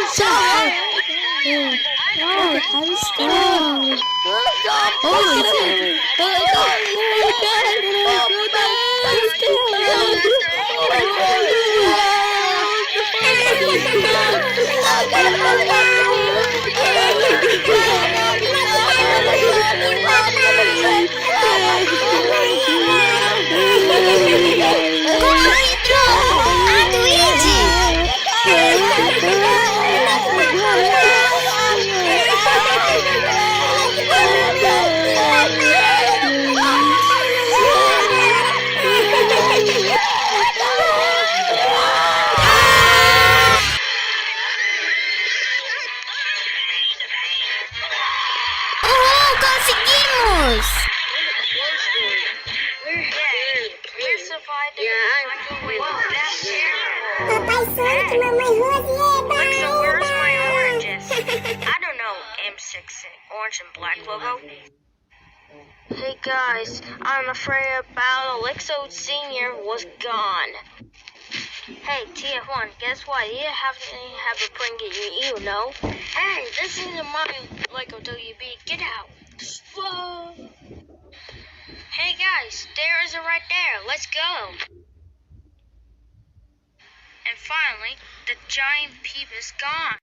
Corre, a Luigi! ¡Oh, conseguimos! We survived the Whoa, that's terrible. Papai Sonic, Mamãe Rose, Alexa, where's my oranges? I don't know, M6 orange and black logo. Hey guys, I'm afraid about Alexo Senior was gone. Hey TF1, guess what? You have a prank you know. Hey, this is my Lego WB. Get out. Whoa. Hey guys, there is it right there. Let's go. And finally, the giant Peep is gone.